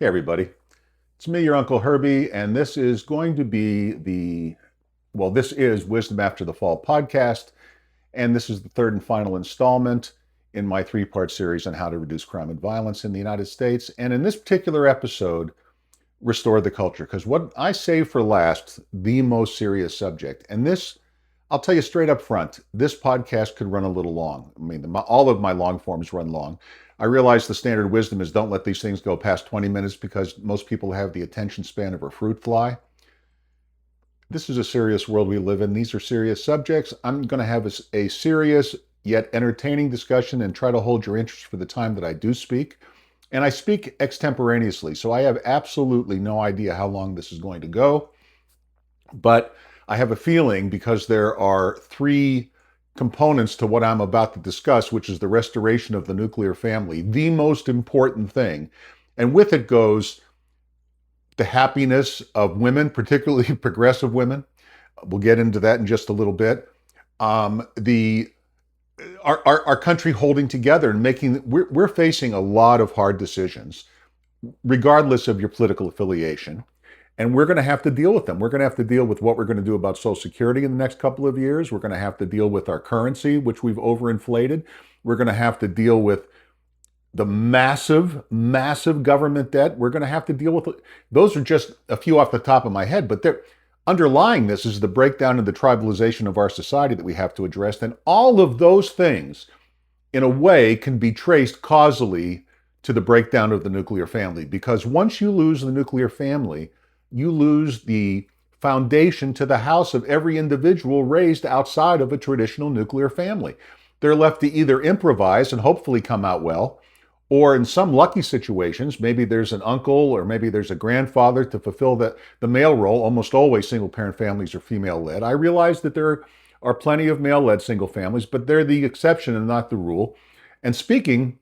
Hey everybody, it's me, your Uncle Herbie, and this is going to be this is Wisdom After the Fall podcast, and this is the third and final installment in my three-part series on how to reduce crime and violence in the United States. And in this particular episode, restore the culture, because what I save for last, the most serious subject, and this, I'll tell you straight up front, this podcast could run a little long. I mean, all of my long forms run long. I realize the standard wisdom is don't let these things go past 20 minutes because most people have the attention span of a fruit fly. This is a serious world we live in. These are serious subjects. I'm going to have a serious yet entertaining discussion and try to hold your interest for the time that I do speak. And I speak extemporaneously, so I have absolutely no idea how long this is going to go. But I have a feeling, because there are three components to what I'm about to discuss, which is the restoration of the nuclear family, the most important thing. And with it goes the happiness of women, particularly progressive women. We'll get into that in just a little bit. Our country holding together and we're facing a lot of hard decisions, regardless of your political affiliation. And we're going to have to deal with them. We're going to have to deal with what we're going to do about Social Security in the next couple of years. We're going to have to deal with our currency, which we've overinflated. We're going to have to deal with the massive, massive government debt. We're going to have to deal with it. Those are just a few off the top of my head, but underlying this is the breakdown and the tribalization of our society that we have to address. And all of those things, in a way, can be traced causally to the breakdown of the nuclear family. Because once you lose the nuclear family, you lose the foundation to the house of every individual raised outside of a traditional nuclear family. They're left to either improvise and hopefully come out well, or in some lucky situations, maybe there's an uncle or maybe there's a grandfather to fulfill the male role. Almost always single-parent families are female-led. I realize that there are plenty of male-led single families, but they're the exception and not the rule. And speaking,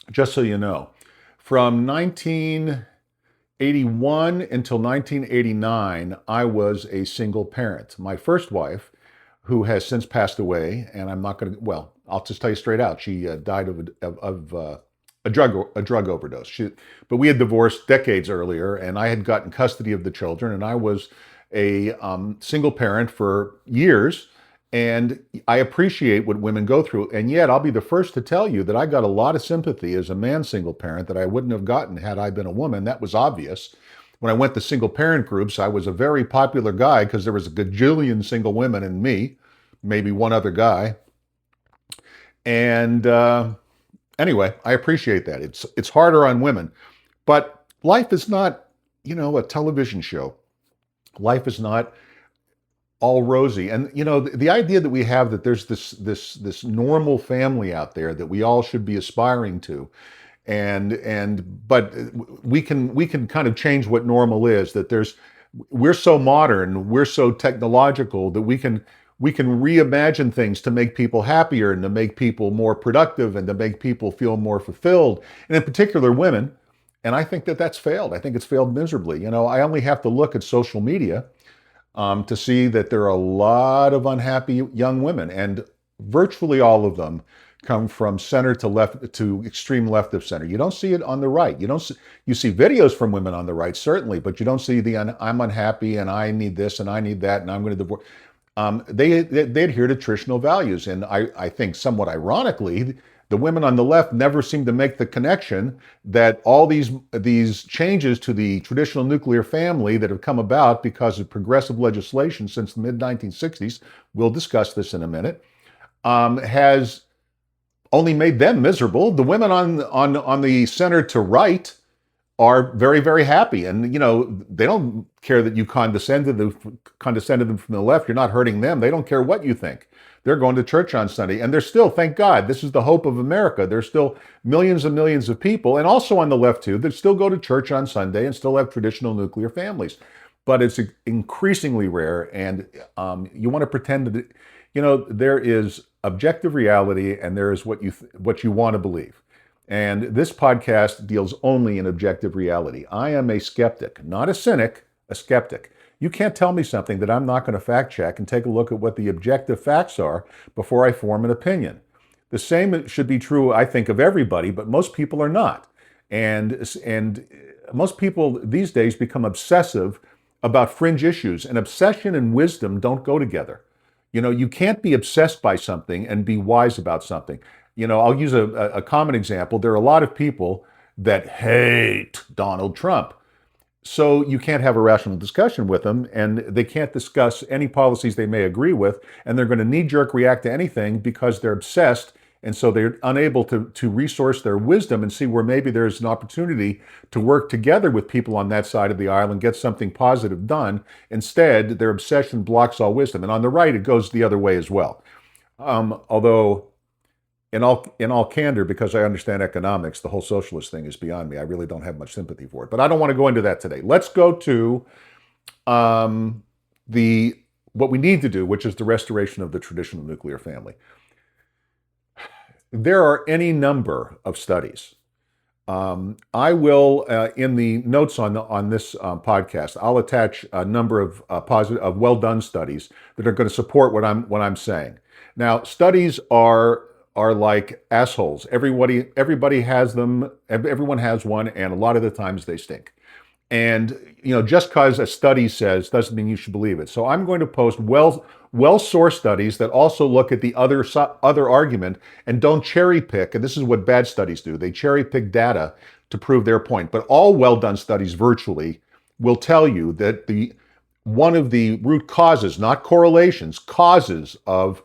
just so you know, from 1981 until 1989, I was a single parent. My first wife, who has since passed away, and I'm not going to, well, I'll just tell you straight out, she died of a drug overdose. But we had divorced decades earlier, and I had gotten custody of the children, and I was a single parent for years. And I appreciate what women go through. And yet I'll be the first to tell you that I got a lot of sympathy as a man single parent that I wouldn't have gotten had I been a woman. That was obvious. When I went to single parent groups, I was a very popular guy because there was a gajillion single women and me, maybe one other guy. And anyway, I appreciate that. It's harder on women. But life is not, a television show. Life is not all rosy. And the idea that we have that there's this normal family out there that we all should be aspiring to, but we can kind of change what normal is. That we're so modern, we're so technological that we can reimagine things to make people happier and to make people more productive and to make people feel more fulfilled, and in particular women. And I think that that's failed. I think it's failed miserably. I only have to look at social media to see that there are a lot of unhappy young women, and virtually all of them come from center to left to extreme left of center. You don't see it on the right. You see videos from women on the right, certainly, but you don't see I'm unhappy and I need this and I need that and I'm going to divorce. They adhere to traditional values, and I think somewhat ironically, the women on the left never seem to make the connection that all these changes to the traditional nuclear family that have come about because of progressive legislation since the mid-1960s, we'll discuss this in a minute, has only made them miserable. The women on the center to right are very, very happy. And, they don't care that you condescended them from the left. You're not hurting them. They don't care what you think. They're going to church on Sunday. And there's still, thank God, this is the hope of America. There's still millions and millions of people, and also on the left too, that still go to church on Sunday and still have traditional nuclear families. But it's increasingly rare. And you want to pretend that, there is objective reality and there is what you want to believe. And this podcast deals only in objective reality. I am a skeptic, not a cynic, a skeptic. You can't tell me something that I'm not going to fact check and take a look at what the objective facts are before I form an opinion. The same should be true, I think, of everybody, but most people are not. And most people these days become obsessive about fringe issues, and obsession and wisdom don't go together. You know, you can't be obsessed by something and be wise about something. You know, I'll use a common example. There are a lot of people that hate Donald Trump. So you can't have a rational discussion with them, and they can't discuss any policies they may agree with, and they're going to knee-jerk react to anything because they're obsessed, and so they're unable to resource their wisdom and see where maybe there's an opportunity to work together with people on that side of the aisle and get something positive done. Instead, their obsession blocks all wisdom. And on the right, it goes the other way as well. Although, in all candor, because I understand economics, the whole socialist thing is beyond me. I really don't have much sympathy for it. But I don't want to go into that today. Let's go to what we need to do, which is the restoration of the traditional nuclear family. There are any number of studies. I will, in the notes on this podcast, I'll attach a number of well-done studies that are going to support what I'm saying. Now, studies are like assholes. Everybody has them. Everyone has one, and a lot of the times they stink. And just because a study says doesn't mean you should believe it. So I'm going to post well-sourced studies that also look at the other argument and don't cherry pick. And this is what bad studies do. They cherry pick data to prove their point. But all well-done studies virtually will tell you that one of the root causes, not correlations, causes of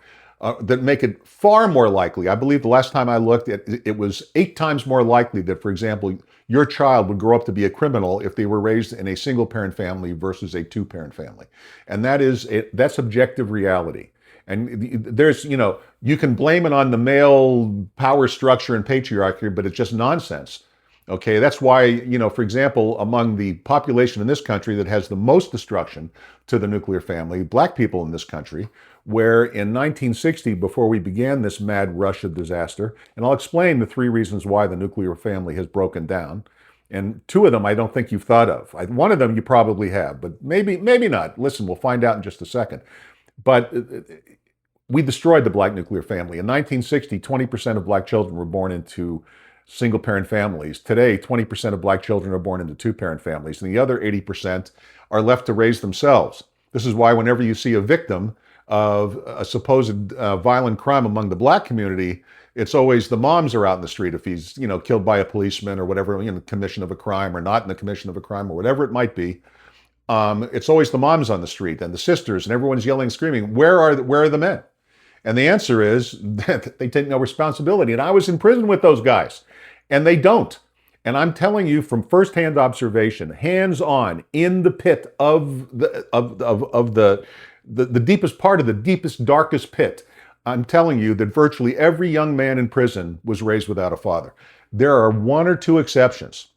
that make it far more likely. I believe the last time I looked, it was 8 times more likely that, for example, your child would grow up to be a criminal if they were raised in a single-parent family versus a 2-parent family. And that's objective reality. And there's, you can blame it on the male power structure and patriarchy, but it's just nonsense. Okay, that's why, for example, among the population in this country that has the most destruction to the nuclear family, Black people in this country, where in 1960, before we began this mad rush of disaster, and I'll explain the 3 reasons why the nuclear family has broken down, and 2 of them I don't think you've thought of. One of them you probably have, but maybe not. Listen, we'll find out in just a second. But we destroyed the Black nuclear family. In 1960, 20% of Black children were born into single-parent families. Today, 20% of Black children are born into 2-parent families, and the other 80% are left to raise themselves. This is why whenever you see a victim of a supposed violent crime among the Black community, it's always the moms are out in the street if he's, killed by a policeman or whatever, in the commission of a crime or not in the commission of a crime or whatever it might be. It's always the moms on the street and the sisters, and everyone's yelling and screaming, where are the men? And the answer is that they take no responsibility. And I was in prison with those guys, and they don't. And I'm telling you from firsthand observation, hands-on, in the pit of the deepest part of the deepest, darkest pit, I'm telling you that virtually every young man in prison was raised without a father. There are 1 or 2 exceptions,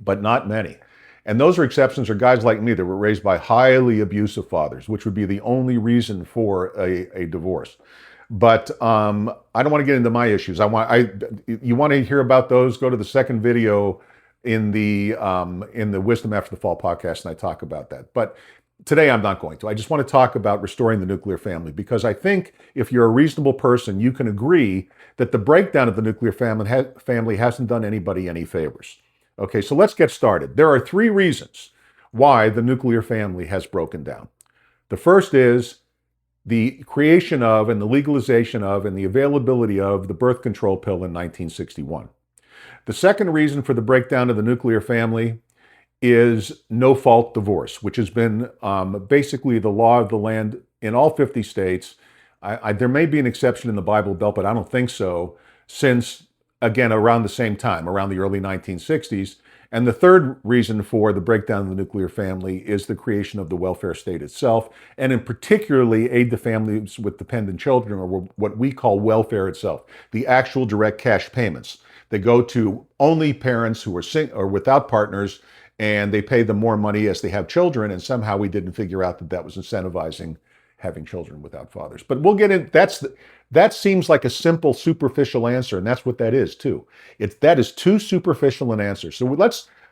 but not many. And those exceptions are guys like me that were raised by highly abusive fathers, which would be the only reason for a divorce. But I don't want to get into my issues. You want to hear about those? Go to the second video in the Wisdom After the Fall podcast, and I talk about that. But today I'm not going to. I just want to talk about restoring the nuclear family, because I think if you're a reasonable person, you can agree that the breakdown of the nuclear family hasn't done anybody any favors. Okay, so let's get started. There are 3 reasons why the nuclear family has broken down. The first is the creation of and the legalization of and the availability of the birth control pill in 1961. The second reason for the breakdown of the nuclear family is no-fault divorce, which has been basically the law of the land in all 50 states. There may be an exception in the Bible Belt, but I don't think so, since, again, around the same time, around the early 1960s. And the third reason for the breakdown of the nuclear family is the creation of the welfare state itself, and in particularly aid to families with dependent children, or what we call welfare itself, the actual direct cash payments. They go to only parents who are or without partners, and they pay them more money as they have children, and somehow we didn't figure out that that was incentivizing having children without fathers. But we'll get in, that seems like a simple, superficial answer, and that's what that is too. That is too superficial an answer. So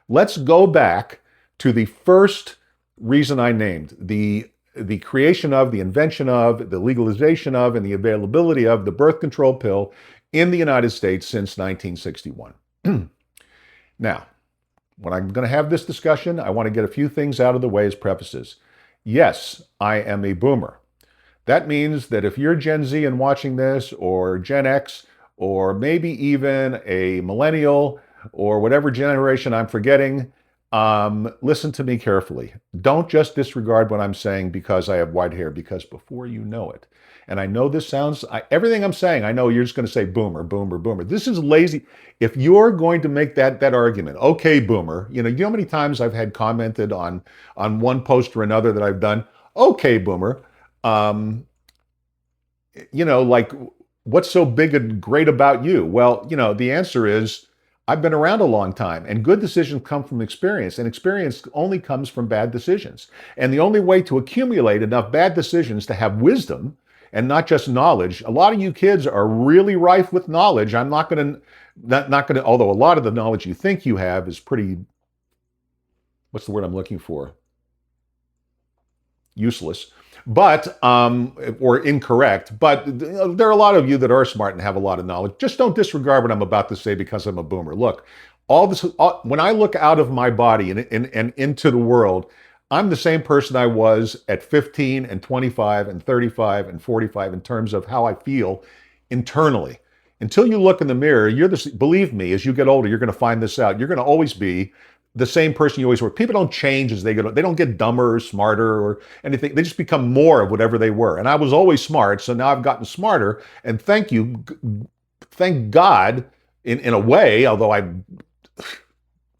let's go back to the first reason I named, the creation of, the invention of, the legalization of, and the availability of the birth control pill in the United States since 1961. Now, when I'm going to have this discussion, I want to get a few things out of the way as prefaces. Yes, I am a boomer. That means that if you're Gen Z and watching this, or Gen X, or maybe even a millennial, or whatever generation I'm forgetting, listen to me carefully. Don't just disregard what I'm saying because I have white hair, because before you know it, and I know this sounds, everything I'm saying, I know you're just going to say boomer, boomer, boomer. This is lazy. If you're going to make that argument, okay, boomer, you know how many times I've had commented on one post or another that I've done, okay, boomer. Like, what's so big and great about you? Well, the answer is I've been around a long time, and good decisions come from experience, and experience only comes from bad decisions. And the only way to accumulate enough bad decisions to have wisdom and not just knowledge, a lot of you kids are really rife with knowledge. I'm not going to, not going to, although a lot of the knowledge you think you have is pretty, what's the word I'm looking for? Useless, but or incorrect. But there are a lot of you that are smart and have a lot of knowledge. Just don't disregard what I'm about to say because I'm a boomer. Look, when I look out of my body and into the world, I'm the same person I was at 15 and 25 and 35 and 45 in terms of how I feel internally. Until you look in the mirror, believe me, as you get older, you're going to find this out. You're going to always be the same person you always were. People don't change as they get, they don't get dumber or smarter or anything. They just become more of whatever they were. And I was always smart, so now I've gotten smarter. And thank God, in a way, although I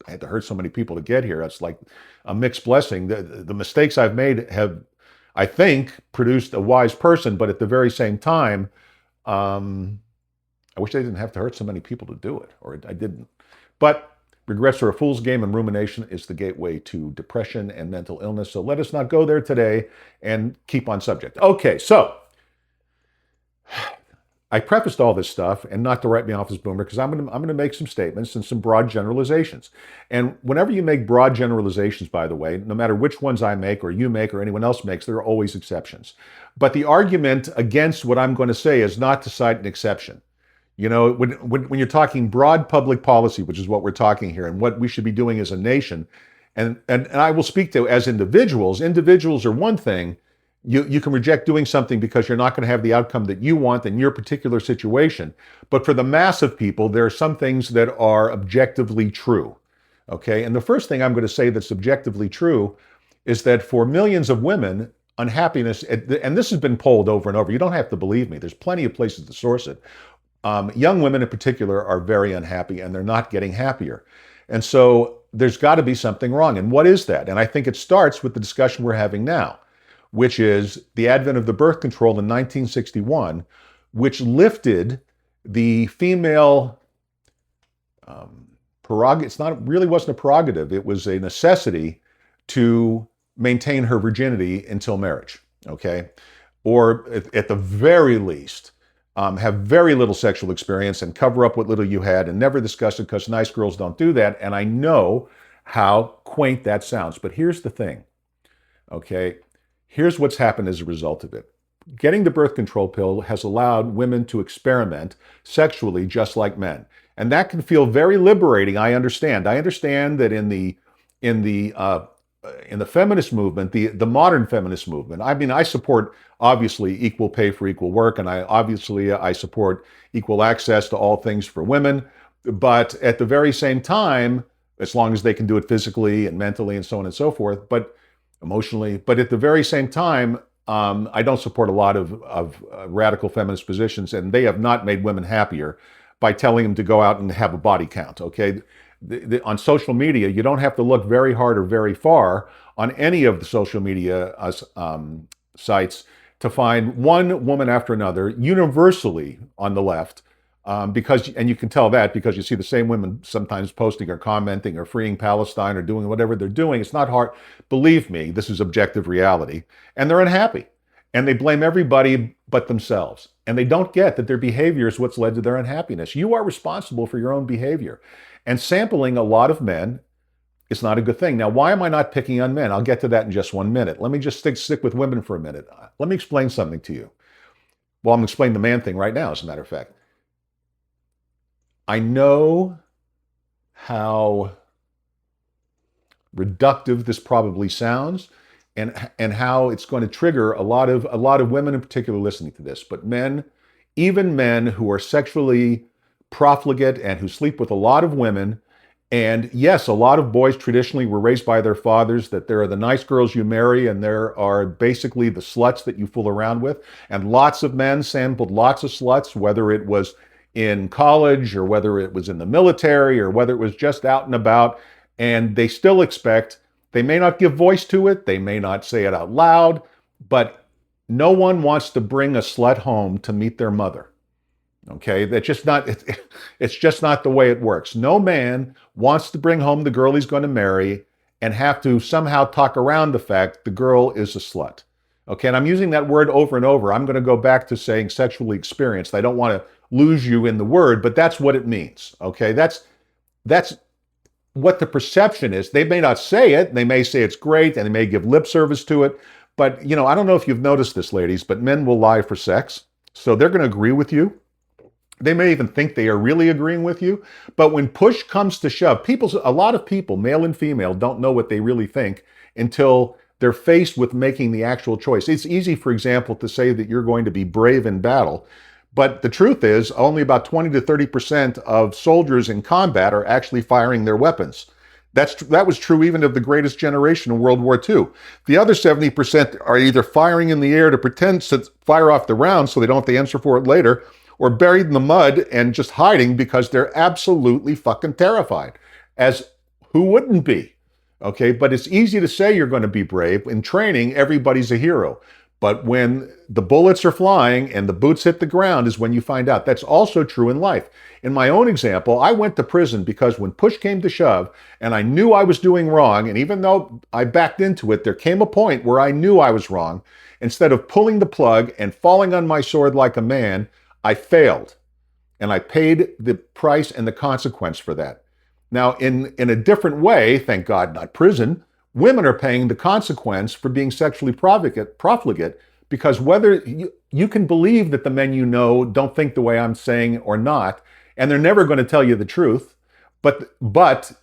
had to hurt so many people to get here. It's like a mixed blessing. The mistakes I've made have, I think, produced a wise person, but at the very same time, I wish I didn't have to hurt so many people to do it, or I didn't. But regrets are a fool's game, and rumination is the gateway to depression and mental illness. So let us not go there today and keep on subject. Okay, so I prefaced all this stuff, and not to write me off as boomer, because I'm going to make some statements and some broad generalizations. And whenever you make broad generalizations, by the way, no matter which ones I make or you make or anyone else makes, there are always exceptions. But the argument against what I'm going to say is not to cite an exception. You know, when you're talking broad public policy, which is what we're talking here, and what we should be doing as a nation, and I will speak to as individuals. Individuals are one thing. You can reject doing something because you're not going to have the outcome that you want in your particular situation. But for the mass of people, there are some things that are objectively true. Okay, and the first thing I'm going to say that's objectively true is that for millions of women, unhappiness, and this has been polled over and over. You don't have to believe me. There's plenty of places to source it. Young women in particular are very unhappy, and they're not getting happier. And so there's got to be something wrong. And what is that? And I think it starts with the discussion we're having now, which is the advent of the birth control in 1961, which lifted the female prerogative. Really wasn't a prerogative. It was a necessity to maintain her virginity until marriage, okay? Or at the very least, have very little sexual experience and cover up what little you had and never discuss it, because nice girls don't do that. And I know how quaint that sounds. But here's the thing, okay? Here's what's happened as a result of it. Getting the birth control pill has allowed women to experiment sexually just like men. And that can feel very liberating, I understand. I understand that in the feminist movement, the modern feminist movement, I mean, I support obviously equal pay for equal work, and I support equal access to all things for women. But at the very same time, as long as they can do it physically and mentally and so on and so forth, but emotionally, but at the very same time, I don't support a lot of radical feminist positions, and they have not made women happier by telling them to go out and have a body count, okay? On social media, you don't have to look very hard or very far on any of the social media sites to find one woman after another, universally on the left, and you can tell that because you see the same women sometimes posting or commenting or freeing Palestine or doing whatever they're doing. It's not hard. Believe me, this is objective reality. And they're unhappy. And they blame everybody but themselves. And they don't get that their behavior is what's led to their unhappiness. You are responsible for your own behavior. And sampling a lot of men is not a good thing. Now, why am I not picking on men? I'll get to that in just 1 minute. Let me just stick with women for a minute. Let me explain something to you. Well, I'm going to explain the man thing right now, as a matter of fact. I know how reductive this probably sounds, and how it's going to trigger a lot of women in particular listening to this, but men, even men who are sexually profligate and who sleep with a lot of women. And yes, a lot of boys traditionally were raised by their fathers that there are the nice girls you marry and there are basically the sluts that you fool around with. And lots of men sampled lots of sluts, whether it was in college or whether it was in the military or whether it was just out and about. And they still expect, they may not give voice to it, they may not say it out loud, but no one wants to bring a slut home to meet their mother. Okay, that's just not, it's just not the way it works. No man wants to bring home the girl he's going to marry and have to somehow talk around the fact the girl is a slut. Okay, and I'm using that word over and over. I'm going to go back to saying sexually experienced. I don't want to lose you in the word, but that's what it means. Okay, that's what the perception is. They may not say it. They may say it's great and they may give lip service to it. But, I don't know if you've noticed this, ladies, but men will lie for sex. So they're going to agree with you. They may even think they are really agreeing with you. But when push comes to shove, a lot of people, male and female, don't know what they really think until they're faced with making the actual choice. It's easy, for example, to say that you're going to be brave in battle. But the truth is, only about 20 to 30% of soldiers in combat are actually firing their weapons. That was true even of the greatest generation in World War II. The other 70% are either firing in the air to pretend to fire off the round so they don't have to answer for it later, or buried in the mud and just hiding because they're absolutely fucking terrified. As who wouldn't be? Okay, but it's easy to say you're going to be brave. In training, everybody's a hero. But when the bullets are flying and the boots hit the ground is when you find out. That's also true in life. In my own example, I went to prison because when push came to shove and I knew I was doing wrong, and even though I backed into it, there came a point where I knew I was wrong. Instead of pulling the plug and falling on my sword like a man, I failed. And I paid the price and the consequence for that. Now, in a different way, thank God, not prison, women are paying the consequence for being sexually profligate, because whether you can believe that the men you know don't think the way I'm saying or not, and they're never going to tell you the truth, but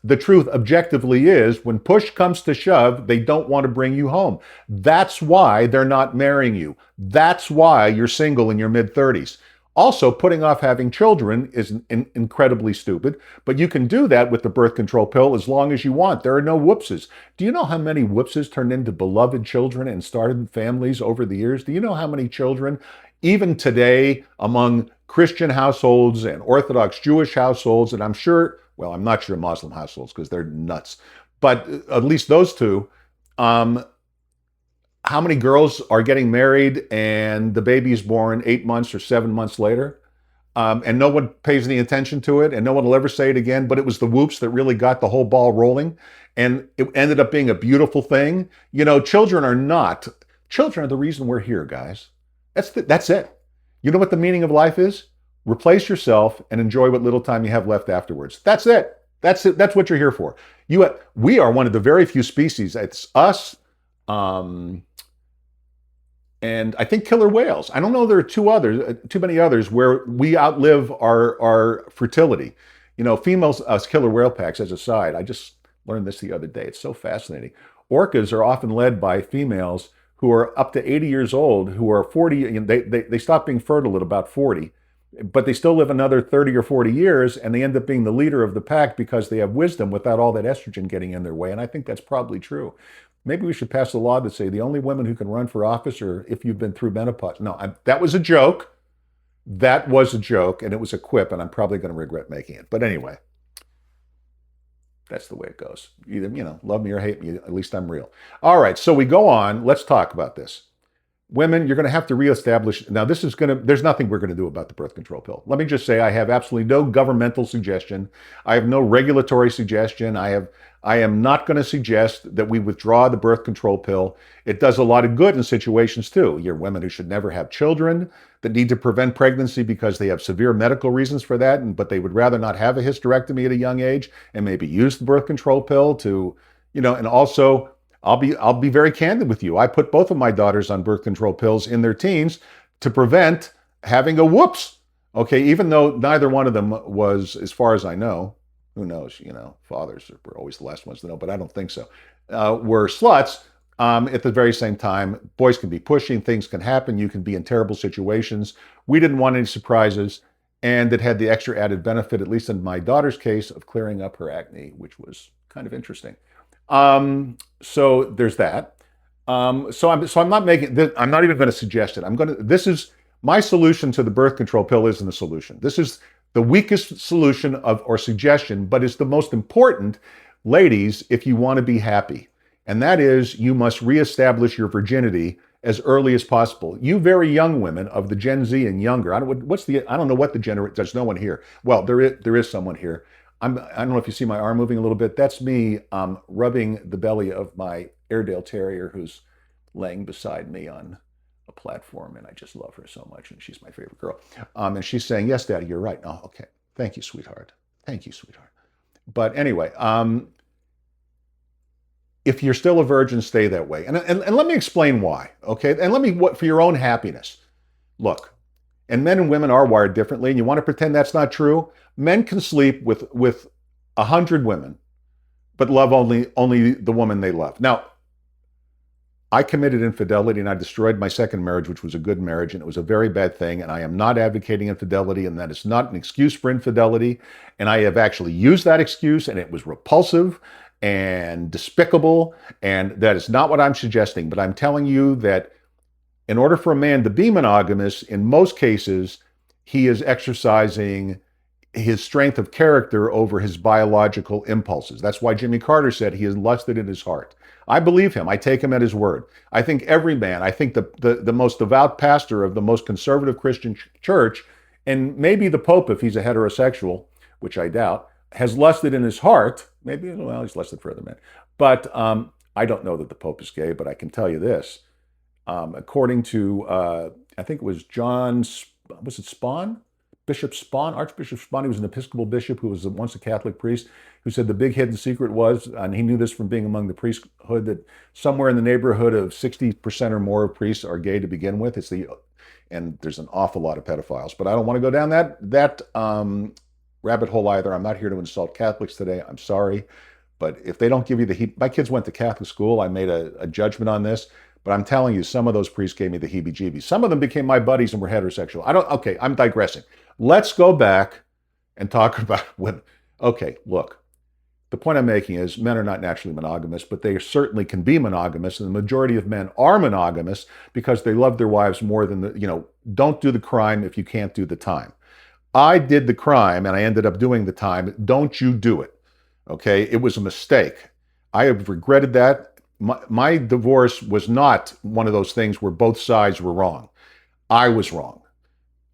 the truth objectively is when push comes to shove, they don't want to bring you home. That's why they're not marrying you. That's why you're single in your mid-30s. Also, putting off having children is incredibly stupid, but you can do that with the birth control pill as long as you want. There are no whoopses. Do you know how many whoopses turned into beloved children and started families over the years? Do you know how many children, even today, among Christian households and Orthodox Jewish households, and I'm not sure Muslim households because they're nuts, but at least those two, how many girls are getting married and the baby is born 8 months or 7 months later, and no one pays any attention to it and no one will ever say it again, but it was the whoops that really got the whole ball rolling and it ended up being a beautiful thing. Children are the reason we're here, guys. That's it. You know what the meaning of life is? Replace yourself and enjoy what little time you have left afterwards. That's it. That's it. That's what you're here for. We are one of the very few species. It's us, and I think killer whales. I don't know. There are too many others where we outlive our fertility. Females, us killer whale packs. As a side, I just learned this the other day. It's so fascinating. Orcas are often led by females who are up to 80 years old, who are 40. They stop being fertile at about 40, but they still live another 30 or 40 years, and they end up being the leader of the pack because they have wisdom without all that estrogen getting in their way. And I think that's probably true. Maybe we should pass a law that say the only women who can run for office are if you've been through menopause. No, that was a joke. That was a joke, and it was a quip, and I'm probably going to regret making it. But anyway, that's the way it goes. Either, love me or hate me, at least I'm real. All right, so we go on. Let's talk about this. Women, you're going to have to reestablish. Now, there's nothing we're going to do about the birth control pill. Let me just say I have absolutely no governmental suggestion. I have no regulatory suggestion. I am not going to suggest that we withdraw the birth control pill. It does a lot of good in situations too. You're women who should never have children, that need to prevent pregnancy because they have severe medical reasons for that, but they would rather not have a hysterectomy at a young age and maybe use the birth control pill to, and also I'll be very candid with you. I put both of my daughters on birth control pills in their teens to prevent having a whoops. Okay, even though neither one of them was, as far as I know, who knows, fathers were always the last ones to know, but I don't think so, were sluts. At the very same time, boys can be pushing, things can happen, you can be in terrible situations. We didn't want any surprises, and it had the extra added benefit, at least in my daughter's case, of clearing up her acne, which was kind of interesting. So there's that. I'm not making. I'm not even going to suggest it. This is my solution to the birth control pill. Isn't the solution? This is the weakest solution or suggestion, but it's the most important, ladies, if you want to be happy. And that is, you must reestablish your virginity as early as possible. You very young women of the Gen Z and younger. I don't know what the generation. There's no one here. Well, there is someone here. I don't know if you see my arm moving a little bit. That's me rubbing the belly of my Airedale Terrier, who's laying beside me on a platform, and I just love her so much, and she's my favorite girl. And she's saying, "Yes, Daddy, you're right." Oh, okay. Thank you, sweetheart. Thank you, sweetheart. But anyway, if you're still a virgin, stay that way. And let me explain why, okay? And for your own happiness. Look, and men and women are wired differently, and you want to pretend that's not true? Men can sleep with 100 women, but love only the woman they love. Now, I committed infidelity and I destroyed my second marriage, which was a good marriage, and it was a very bad thing. And I am not advocating infidelity, and that is not an excuse for infidelity. And I have actually used that excuse, and it was repulsive and despicable. And that is not what I'm suggesting. But I'm telling you that in order for a man to be monogamous, in most cases, he is exercising his strength of character over his biological impulses. That's why Jimmy Carter said he has lusted in his heart. I believe him. I take him at his word. I think every man, I think the most devout pastor of the most conservative Christian church, and maybe the Pope, if he's a heterosexual, which I doubt, has lusted in his heart. Maybe, well, he's lusted for other men. But I don't know that the Pope is gay, but I can tell you this. According to, I think it was was it Spahn? Bishop Spahn, Archbishop Spahn, he was an Episcopal bishop who was once a Catholic priest, who said the big hidden secret was, and he knew this from being among the priesthood, that somewhere in the neighborhood of 60% or more of priests are gay to begin with. And there's an awful lot of pedophiles, but I don't want to go down that rabbit hole either. I'm not here to insult Catholics today. I'm sorry, but if they don't give you my kids went to Catholic school. I made a judgment on this. But I'm telling you, some of those priests gave me the heebie-jeebies. Some of them became my buddies and were heterosexual. Okay, I'm digressing. Let's go back and talk about women. Okay, look, the point I'm making is men are not naturally monogamous, but they certainly can be monogamous. And the majority of men are monogamous because they love their wives more than don't do the crime if you can't do the time. I did the crime and I ended up doing the time. Don't you do it. Okay, it was a mistake. I have regretted that. My divorce was not one of those things where both sides were wrong. I was wrong,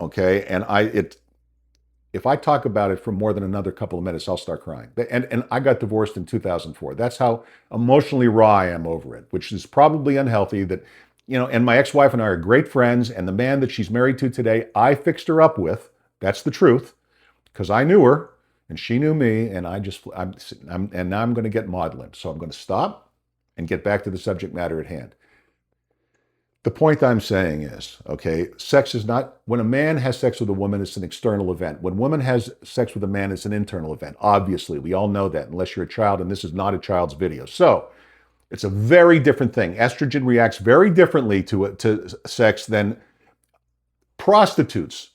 okay? And if I talk about it for more than another couple of minutes, I'll start crying. And I got divorced in 2004. That's how emotionally raw I am over it, which is probably unhealthy. And my ex-wife and I are great friends, and the man that she's married to today, I fixed her up with. That's the truth, because I knew her and she knew me, and and now I'm going to get maudlin. So I'm going to stop and get back to the subject matter at hand. The point I'm saying is, okay, sex is not, when a man has sex with a woman, it's an external event. When a woman has sex with a man, it's an internal event. Obviously, we all know that, unless you're a child, and this is not a child's video. So it's a very different thing. Estrogen reacts very differently to sex than prostitutes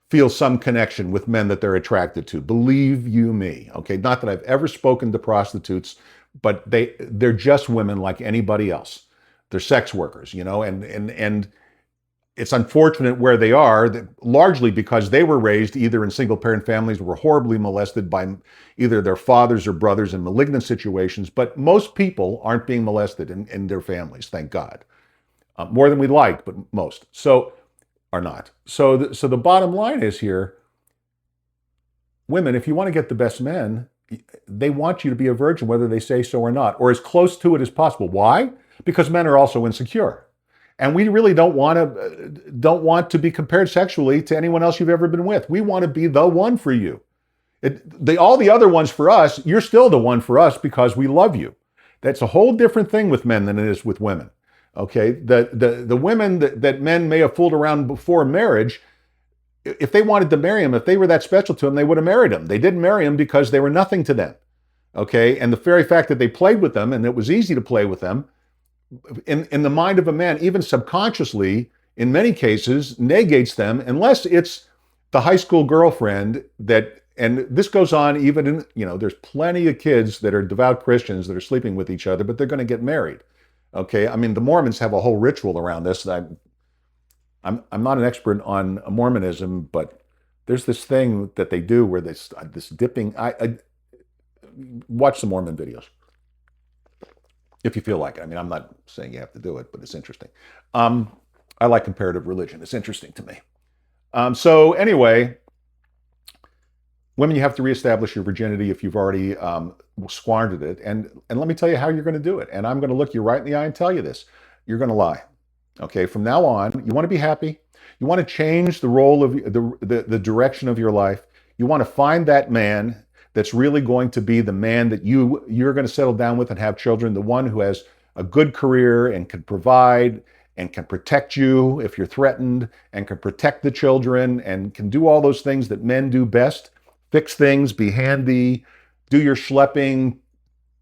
feel some connection with men that they're attracted to. Believe you me, okay? Not that I've ever spoken to prostitutes, but they're just women like anybody else. They're sex workers, and it's unfortunate where they are, largely because they were raised either in single parent families or were horribly molested by either their fathers or brothers in malignant situations. But most people aren't being molested in their families, thank God. More than we'd like, but most are not. So the bottom line is here, women, if you want to get the best men, they want you to be a virgin, whether they say so or not, or as close to it as possible. Why? Because men are also insecure. And we really don't want to be compared sexually to anyone else you've ever been with. We want to be the one for you. All the other ones for us, you're still the one for us because we love you. That's a whole different thing with men than it is with women. Okay, the women that men may have fooled around before marriage, if they wanted to marry him, if they were that special to him, they would have married him. They didn't marry him because they were nothing to them. Okay. And the very fact that they played with them and it was easy to play with them in the mind of a man, even subconsciously, in many cases, negates them unless it's the high school girlfriend that, and this goes on even in, there's plenty of kids that are devout Christians that are sleeping with each other, but they're going to get married. Okay. I mean, the Mormons have a whole ritual around this. I'm not an expert on Mormonism, but there's this thing that they do where this dipping, I watch some Mormon videos if you feel like it. I mean, I'm not saying you have to do it, but it's interesting. I like comparative religion. It's interesting to me. So anyway, women, you have to reestablish your virginity if you've already squandered it. And let me tell you how you're going to do it. And I'm going to look you right in the eye and tell you this. You're going to lie. Okay, from now on, you want to be happy. You want to change the role of the direction of your life. You want to find that man that's really going to be the man that you're going to settle down with and have children, the one who has a good career and can provide and can protect you if you're threatened and can protect the children and can do all those things that men do best. Fix things, be handy, do your schlepping,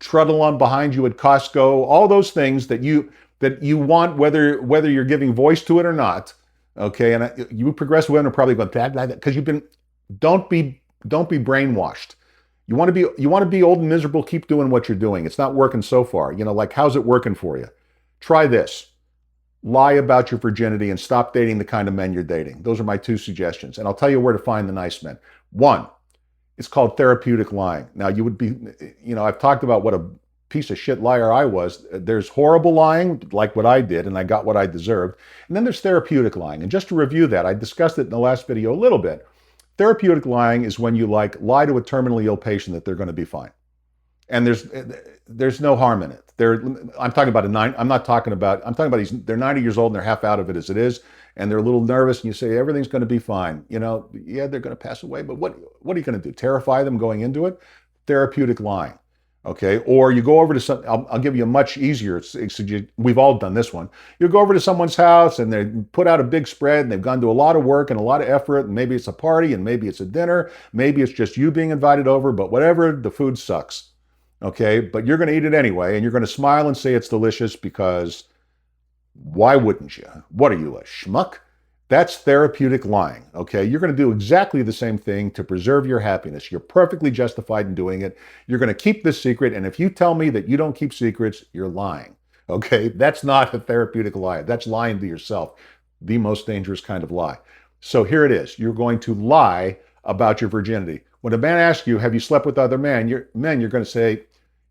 trundle on behind you at Costco, all those things that you want, whether you're giving voice to it or not. Okay, and you progressive women are probably going that because don't be brainwashed. You want to be old and miserable. Keep doing what you're doing. It's not working so far. Like, how's it working for you? Try this. Lie about your virginity and stop dating the kind of men you're dating. Those are my 2 suggestions. And I'll tell you where to find the nice men. 1, it's called therapeutic lying. Now, you would be, I've talked about what a piece of shit liar I was. There's horrible lying, like what I did, and I got what I deserved. And then there's therapeutic lying. And just to review that, I discussed it in the last video a little bit. Therapeutic lying is when you lie to a terminally ill patient that they're going to be fine. And there's no harm in it. I'm talking about they're 90 years old and they're half out of it as it is, and they're a little nervous, and you say everything's going to be fine. Yeah, they're going to pass away, but what are you going to do? Terrify them going into it? Therapeutic lying. Okay, or you go over to I'll give you a much easier, we've all done this one. You go over to someone's house and they put out a big spread and they've gone to a lot of work and a lot of effort, and maybe it's a party and maybe it's a dinner, maybe it's just you being invited over, but whatever, the food sucks. Okay, but you're going to eat it anyway, and you're going to smile and say it's delicious because why wouldn't you? What are you, a schmuck? That's therapeutic lying, okay? You're going to do exactly the same thing to preserve your happiness. You're perfectly justified in doing it. You're going to keep this secret, and if you tell me that you don't keep secrets, you're lying, okay? That's not a therapeutic lie. That's lying to yourself, the most dangerous kind of lie. So here it is. You're going to lie about your virginity. When a man asks you, have you slept with other men, you're going to say,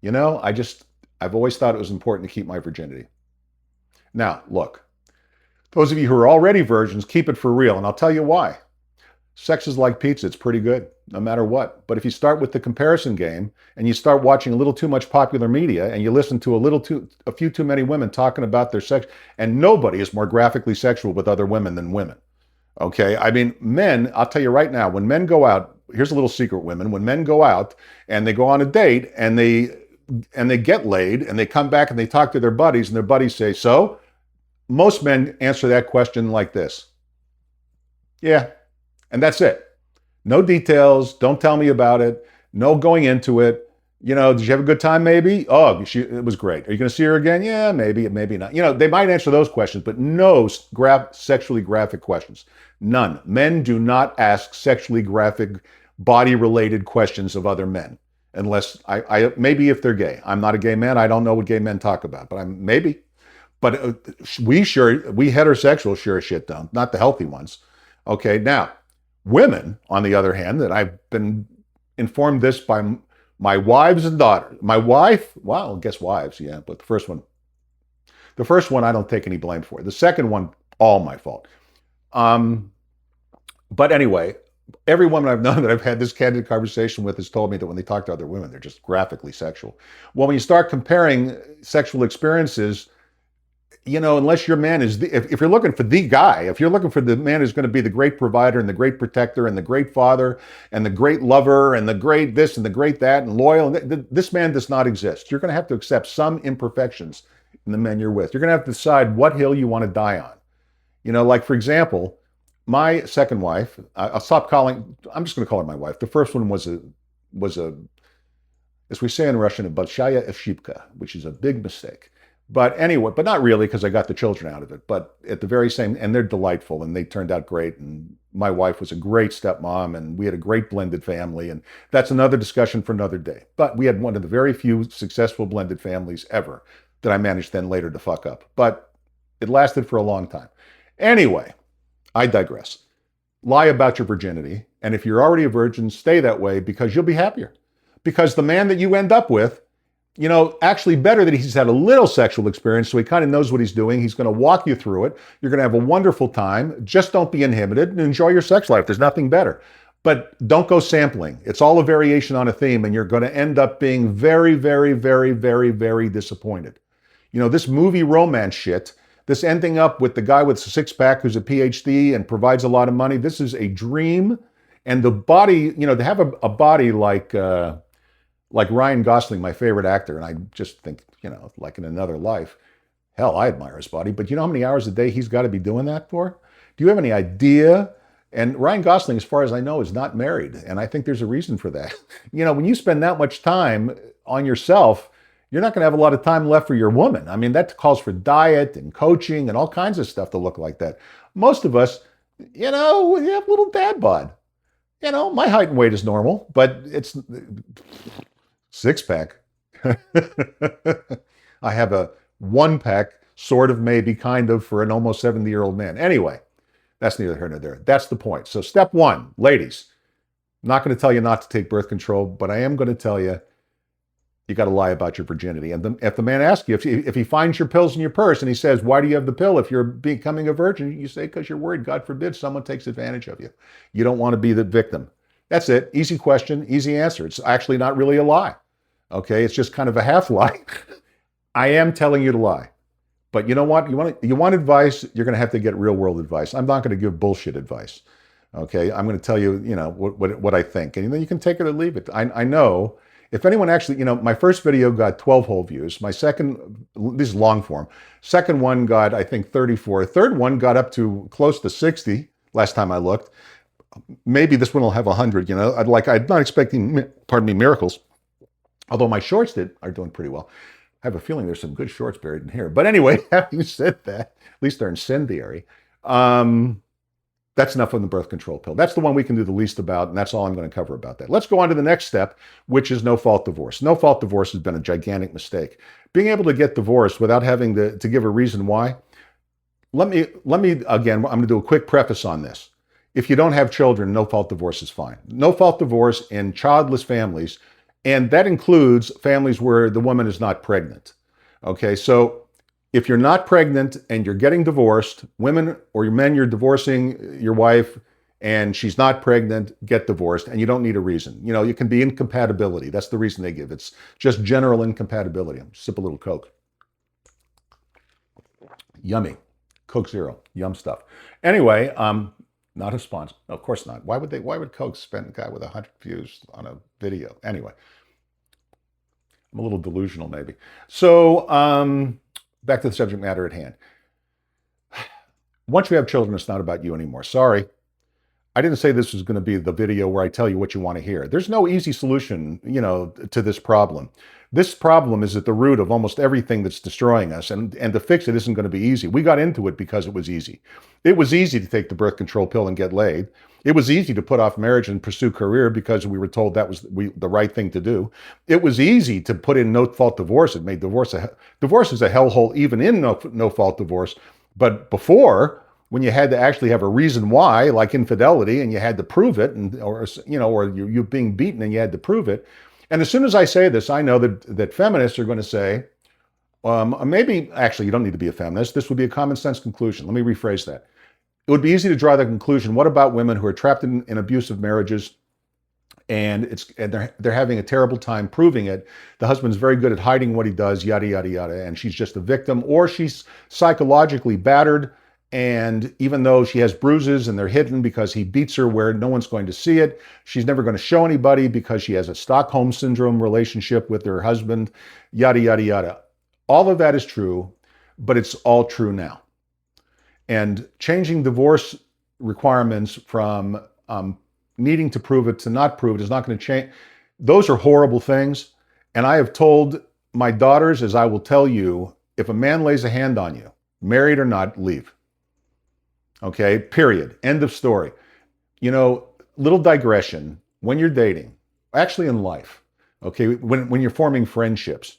I've always thought it was important to keep my virginity. Now, look. Those of you who are already virgins, keep it for real, and I'll tell you why. Sex is like pizza. It's pretty good, no matter what. But if you start with the comparison game, and you start watching a little too much popular media, and you listen to a few too many women talking about their sex, and nobody is more graphically sexual with other women than women. Okay? I mean, men, I'll tell you right now, when men go out, here's a little secret, women, when men go out, and they go on a date, and they get laid, and they come back, and they talk to their buddies, and their buddies say, so? Most men answer that question like this. Yeah, and that's it. No details. Don't tell me about it. No going into it. Did you have a good time maybe? Oh, it was great. Are you going to see her again? Yeah, maybe, maybe not. They might answer those questions, but no sexually graphic questions. None. Men do not ask sexually graphic, body-related questions of other men. Unless, maybe if they're gay. I'm not a gay man. I don't know what gay men talk about, but maybe. But we heterosexuals sure as shit don't, not the healthy ones. Okay, now, women, on the other hand, that I've been informed this by my wives and daughters. My wife, well, I guess wives, yeah, but the first one I don't take any blame for. The second one, all my fault. But anyway, every woman I've known that I've had this candid conversation with has told me that when they talk to other women, they're just graphically sexual. Well, when you start comparing sexual experiences, unless your man is, if you're looking for the guy, if you're looking for the man who's going to be the great provider and the great protector and the great father and the great lover and the great this and the great that and loyal, this man does not exist. You're going to have to accept some imperfections in the men you're with. You're going to have to decide what hill you want to die on. Like, for example, my second wife, I'll stop calling, I'm just going to call her my wife. The first one was a, as we say in Russian, a большая ошибка, which is a big mistake. But anyway, but not really, because I got the children out of it. But at the very same, and they're delightful, and they turned out great. And my wife was a great stepmom, and we had a great blended family. And that's another discussion for another day. But we had one of the very few successful blended families ever that I managed then later to fuck up. But it lasted for a long time. Anyway, I digress. Lie about your virginity. And if you're already a virgin, stay that way because you'll be happier. Because the man that you end up with, actually better that he's had a little sexual experience, so he kind of knows what he's doing. He's going to walk you through it. You're going to have a wonderful time. Just don't be inhibited and enjoy your sex life. There's nothing better. But don't go sampling. It's all a variation on a theme, and you're going to end up being very, very, very, very, very disappointed. This movie romance shit, this ending up with the guy with the six-pack who's a PhD and provides a lot of money, this is a dream. And the body, to have a body like Ryan Gosling, my favorite actor, and I just think, like in another life, hell, I admire his body, but you know how many hours a day he's got to be doing that for? Do you have any idea? And Ryan Gosling, as far as I know, is not married, and I think there's a reason for that. When you spend that much time on yourself, you're not going to have a lot of time left for your woman. I mean, that calls for diet and coaching and all kinds of stuff to look like that. Most of us, we have a little dad bod. My height and weight is normal, but it's six-pack. I have a one-pack, sort of, maybe, kind of, for an almost 70-year-old man. Anyway, that's neither here nor there. That's the point. So step one, ladies, I'm not going to tell you not to take birth control, but I am going to tell you, you got to lie about your virginity. And if the man asks you, if he finds your pills in your purse and he says, why do you have the pill if you're becoming a virgin? You say, because you're worried, God forbid, someone takes advantage of you. You don't want to be the victim. That's it. Easy question, easy answer. It's actually not really a lie. Okay, it's just kind of a half lie. I am telling you to lie. But you know what? You want advice, you're going to have to get real world advice. I'm not going to give bullshit advice. Okay, I'm going to tell you, what I think. And then you can take it or leave it. I know. If anyone actually, my first video got 12 whole views. My second, this is long form. Second one got, I think, 34. Third one got up to close to 60 last time I looked. Maybe this one will have 100, I'm not expecting, miracles. Although my shorts are doing pretty well. I have a feeling there's some good shorts buried in here. But anyway, having said that, at least they're incendiary. That's enough on the birth control pill. That's the one we can do the least about, and that's all I'm going to cover about that. Let's go on to the next step, which is no-fault divorce. No-fault divorce has been a gigantic mistake. Being able to get divorced without having to give a reason why, let me again, I'm going to do a quick preface on this. If you don't have children, no-fault divorce is fine. No-fault divorce in childless families, and that includes families where the woman is not pregnant. Okay, so if you're not pregnant and you're getting divorced, women or men, you're divorcing your wife and she's not pregnant, get divorced, and you don't need a reason. It can be incompatibility. That's the reason they give. It's just general incompatibility. Sip a little Coke. Yummy. Coke Zero. Yum stuff. Anyway, not a sponsor. No, of course not. Why would Coke spend a guy with 100 views on a video? Anyway, I'm a little delusional maybe. So, back to the subject matter at hand. Once you have children, it's not about you anymore. Sorry. I didn't say this was going to be the video where I tell you what you want to hear. There's no easy solution, to this problem. This problem is at the root of almost everything that's destroying us, and to fix it isn't going to be easy. We got into it because it was easy. It was easy to take the birth control pill and get laid. It was easy to put off marriage and pursue career because we were told that was the right thing to do. It was easy to put in no-fault divorce. It made divorce is a hellhole even in no-fault divorce. But before, when you had to actually have a reason why, like infidelity, and you had to prove it, or you being beaten and you had to prove it. And as soon as I say this, I know that feminists are going to say, maybe, actually, you don't need to be a feminist. This would be a common sense conclusion. Let me rephrase that. It would be easy to draw the conclusion, what about women who are trapped in abusive marriages and they're having a terrible time proving it? The husband's very good at hiding what he does, yada, yada, yada, and she's just a victim, or she's psychologically battered, and even though she has bruises and they're hidden because he beats her where no one's going to see it, she's never going to show anybody because she has a Stockholm Syndrome relationship with her husband, yada, yada, yada. All of that is true, but it's all true now. And changing divorce requirements from needing to prove it to not prove it is not going to change. Those are horrible things. And I have told my daughters, as I will tell you, if a man lays a hand on you, married or not, leave. Okay, period. End of story. You know, little digression. When you're dating, actually in life, okay, when you're forming friendships,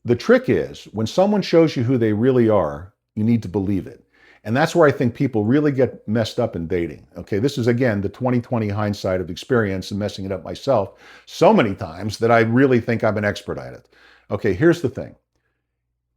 the trick is when someone shows you who they really are, you need to believe it. And that's where I think people really get messed up in dating. Okay, this is again the 2020 hindsight of experience and messing it up myself so many times that I really think I'm an expert at it. Okay, here's the thing.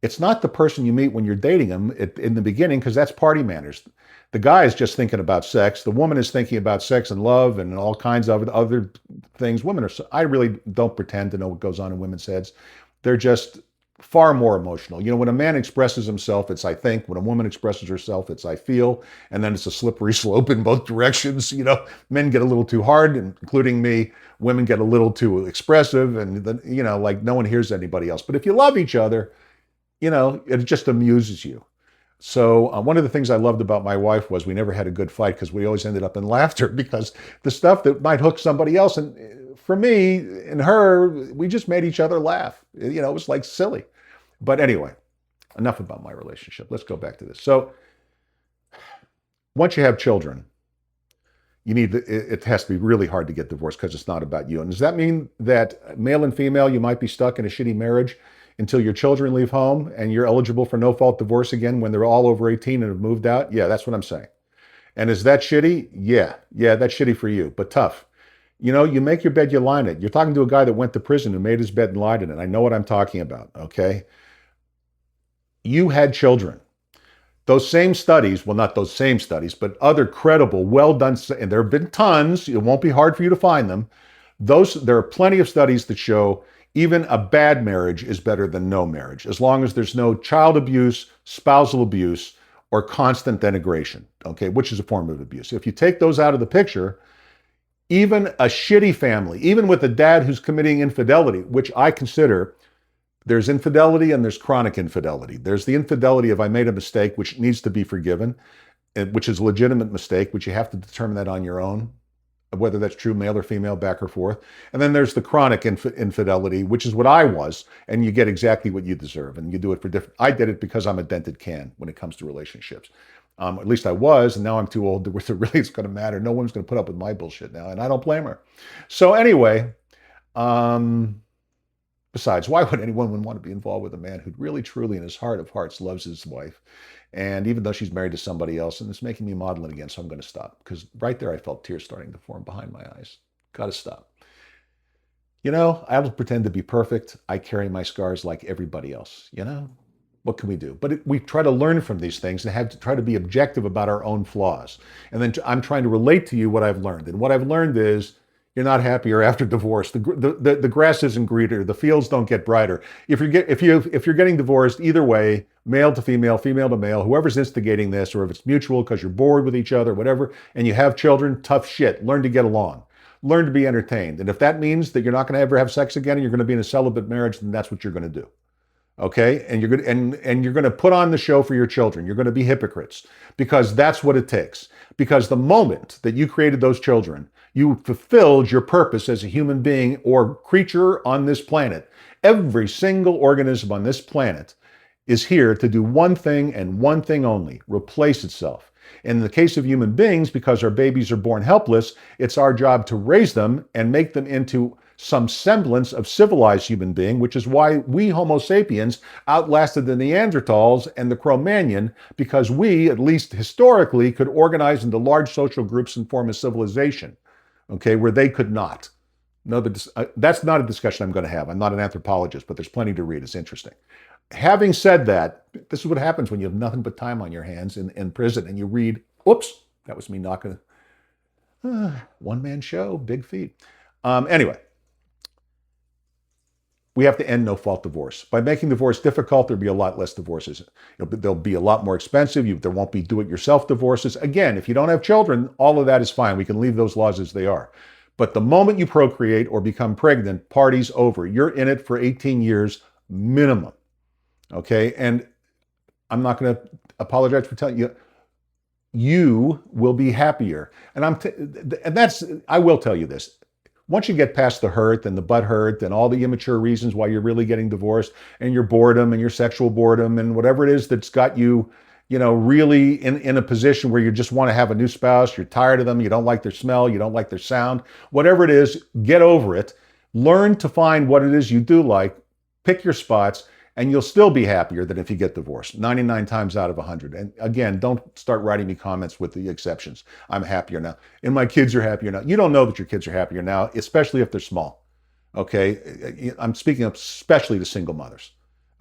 It's not the person you meet when you're dating them in the beginning, because that's party manners. The guy is just thinking about sex. The woman is thinking about sex and love and all kinds of other things. Women are, I really don't pretend to know what goes on in women's heads. They're just far more emotional. You know, when a man expresses himself, it's I think. When a woman expresses herself, it's I feel. And then it's a slippery slope in both directions. You know, men get a little too hard, including me. Women get a little too expressive, and then, you know, like no one hears anybody else. But if you love each other, you know, it just amuses you. So one of the things I loved about my wife was we never had a good fight because we always ended up in laughter, because the stuff that might hook somebody else, and for me and her, we just made each other laugh. You know, it was like silly. But anyway, enough about my relationship. Let's go back to this. So once you have children, you need it has to be really hard to get divorced because it's not about you. And does that mean that male and female, you might be stuck in a shitty marriage until your children leave home and you're eligible for no-fault divorce again when they're all over 18 and have moved out? Yeah, that's what I'm saying. And is that shitty? Yeah, that's shitty for you, but tough. You know, you make your bed, you lie in it. You're talking to a guy that went to prison who made his bed and lied in it. I know what I'm talking about, okay? You had children. Those same studies, well, not those same studies, but other credible, well-done, and there have been tons, it won't be hard for you to find them. There are plenty of studies that show even a bad marriage is better than no marriage, as long as there's no child abuse, spousal abuse, or constant denigration, okay, which is a form of abuse. If you take those out of the picture, even a shitty family, even with a dad who's committing infidelity, which I consider, there's infidelity and there's chronic infidelity. There's the infidelity of I made a mistake, which needs to be forgiven, which is a legitimate mistake, which you have to determine that on your own, whether that's true, male or female, back or forth. And then there's the chronic infidelity, which is what I was, and you get exactly what you deserve, and you do it for different. I did it because I'm a dented can when it comes to relationships. At least I was, and now I'm too old to really it's going to matter. No one's going to put up with my bullshit now, and I don't blame her. So anyway, besides, why would anyone want to be involved with a man who really, truly, in his heart of hearts, loves his wife? And even though she's married to somebody else, and it's making me maudlin again, so I'm going to stop. Because right there, I felt tears starting to form behind my eyes. Got to stop. You know, I don't pretend to be perfect. I carry my scars like everybody else, you know? What can we do? But we try to learn from these things and have to try to be objective about our own flaws. And then I'm trying to relate to you what I've learned. And what I've learned is you're not happier after divorce. The grass isn't greener. The fields don't get brighter. If you're getting divorced, either way, male to female, female to male, whoever's instigating this, or if it's mutual because you're bored with each other, whatever, and you have children, tough shit. Learn to get along. Learn to be entertained. And if that means that you're not going to ever have sex again and you're going to be in a celibate marriage, then that's what you're going to do. Okay, and you're going and you're going to put on the show for your children. You're going to be hypocrites because that's what it takes. Because the moment that you created those children, you fulfilled your purpose as a human being or creature on this planet. Every single organism on this planet is here to do one thing and one thing only: replace itself. In the case of human beings, because our babies are born helpless, it's our job to raise them and make them into some semblance of civilized human being, which is why we Homo sapiens outlasted the Neanderthals and the Cro-Magnon, because we, at least historically, could organize into large social groups and form a civilization, okay, where they could not. No, that's not a discussion I'm going to have. I'm not an anthropologist, but there's plenty to read. It's interesting. Having said that, this is what happens when you have nothing but time on your hands in prison and you read, oops, that was me knocking, one-man show, big feat. Anyway, we have to end no-fault divorce. By making divorce difficult, there'll be a lot less divorces. They'll be a lot more expensive. There won't be do-it-yourself divorces. Again, if you don't have children, all of that is fine. We can leave those laws as they are. But the moment you procreate or become pregnant, party's over. You're in it for 18 years minimum. Okay? And I'm not going to apologize for telling you, you will be happier. And I will tell you this. Once you get past the hurt and the butt hurt and all the immature reasons why you're really getting divorced and your boredom and your sexual boredom and whatever it is that's got you, really in a position where you just want to have a new spouse, you're tired of them, you don't like their smell, you don't like their sound, whatever it is, get over it. Learn to find what it is you do like, pick your spots, and you'll still be happier than if you get divorced 99 times out of 100. And again, don't start writing me comments with the exceptions. I'm happier now. And my kids are happier now. You don't know that your kids are happier now, especially if they're small. Okay? I'm speaking especially to single mothers.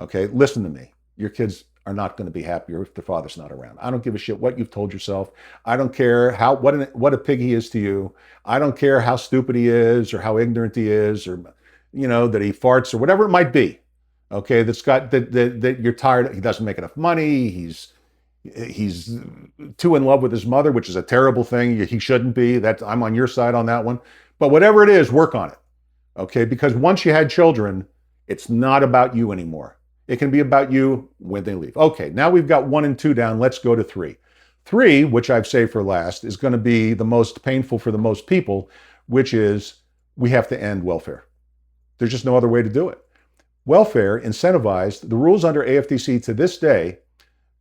Okay? Listen to me. Your kids are not going to be happier if their father's not around. I don't give a shit what you've told yourself. I don't care what a pig he is to you. I don't care how stupid he is or how ignorant he is or, that he farts or whatever it might be. Okay, that you're tired. He doesn't make enough money. He's too in love with his mother, which is a terrible thing. He shouldn't be. I'm on your side on that one. But whatever it is, work on it. Okay, because once you had children, it's not about you anymore. It can be about you when they leave. Okay, now we've got 1 and 2 down. Let's go to 3. 3, which I've saved for last, is going to be the most painful for the most people, which is we have to end welfare. There's just no other way to do it. Welfare incentivized, the rules under AFDC to this day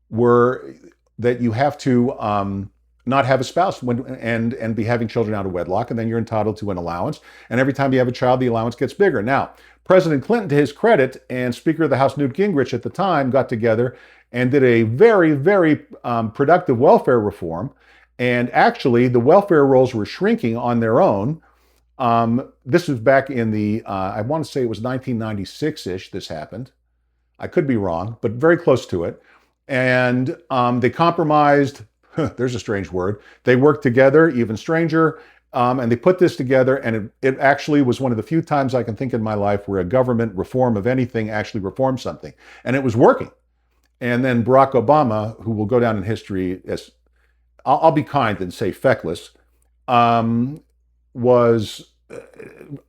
were that you have to not have a spouse and be having children out of wedlock, and then you're entitled to an allowance. And every time you have a child, the allowance gets bigger. Now, President Clinton, to his credit, and Speaker of the House Newt Gingrich at the time got together and did a very, very productive welfare reform. And actually, the welfare rolls were shrinking on their own. This was back in I want to say it was 1996-ish this happened. I could be wrong, but very close to it. And they compromised, there's a strange word. They worked together, even stranger, and they put this together, and it actually was one of the few times I can think in my life where a government reform of anything actually reformed something. And it was working. And then Barack Obama, who will go down in history as, I'll be kind and say feckless,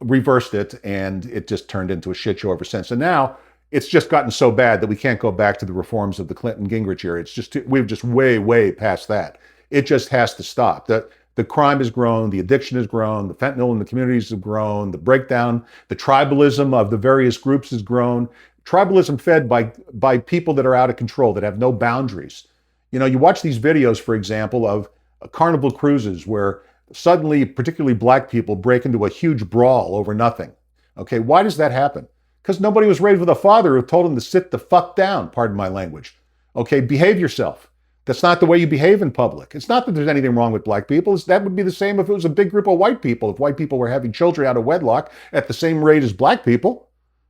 reversed it, and it just turned into a shit show ever since. And now it's just gotten so bad that we can't go back to the reforms of the Clinton-Gingrich era. We've just way, way past that. It just has to stop. The crime has grown, the addiction has grown, the fentanyl in the communities have grown, the breakdown, the tribalism of the various groups has grown. Tribalism fed by people that are out of control, that have no boundaries. You watch these videos, for example, of Carnival cruises where suddenly, particularly black people, break into a huge brawl over nothing. Okay, why does that happen? Because nobody was raised with a father who told them to sit the fuck down, pardon my language. Okay, behave yourself. That's not the way you behave in public. It's not that there's anything wrong with black people. That would be the same if it was a big group of white people. If white people were having children out of wedlock at the same rate as black people.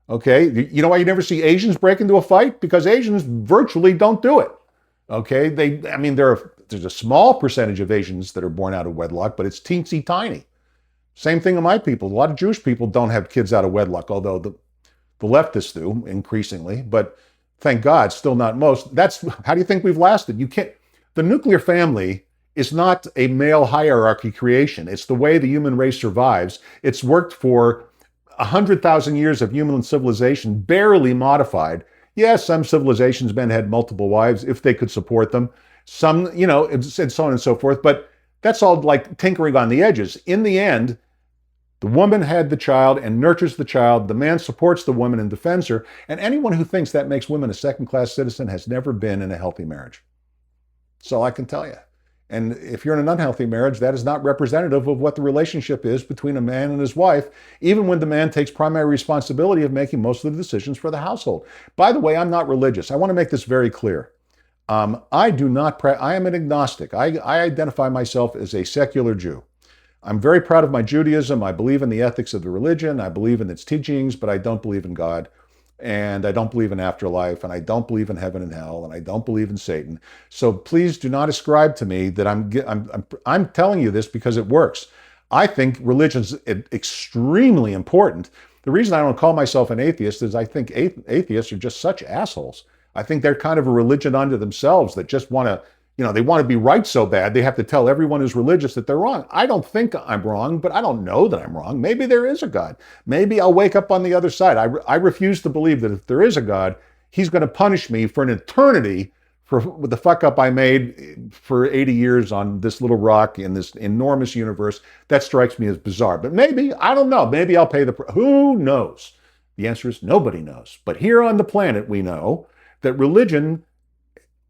Okay, you know why you never see Asians break into a fight? Because Asians virtually don't do it. Okay, there's a small percentage of Asians that are born out of wedlock, but it's teensy tiny. Same thing in my people. A lot of Jewish people don't have kids out of wedlock, although the leftists do increasingly, but thank God, still not most. How do you think we've lasted? The nuclear family is not a male hierarchy creation. It's the way the human race survives. It's worked for 100,000 years of human civilization, barely modified. Yes, some civilizations men had multiple wives if they could support them. Some, and so on and so forth. But that's all like tinkering on the edges. In the end, the woman had the child and nurtures the child. The man supports the woman and defends her. And anyone who thinks that makes women a second-class citizen has never been in a healthy marriage. That's all I can tell you. And if you're in an unhealthy marriage, that is not representative of what the relationship is between a man and his wife, even when the man takes primary responsibility of making most of the decisions for the household. By the way, I'm not religious. I want to make this very clear. I am an agnostic. I identify myself as a secular Jew. I'm very proud of my Judaism. I believe in the ethics of the religion. I believe in its teachings, but I don't believe in God. And I don't believe in afterlife, and I don't believe in heaven and hell, and I don't believe in Satan. So please do not ascribe to me that I'm telling you this because it works. I think religion's extremely important. The reason I don't call myself an atheist is I think atheists are just such assholes. I think they're kind of a religion unto themselves that just want to, they want to be right so bad, they have to tell everyone who's religious that they're wrong. I don't think I'm wrong, but I don't know that I'm wrong. Maybe there is a God. Maybe I'll wake up on the other side. I refuse to believe that if there is a God, he's going to punish me for an eternity for the fuck up I made for 80 years on this little rock in this enormous universe, that strikes me as bizarre. But maybe, I don't know, maybe I'll pay the price. Who knows? The answer is nobody knows. But here on the planet, we know that religion,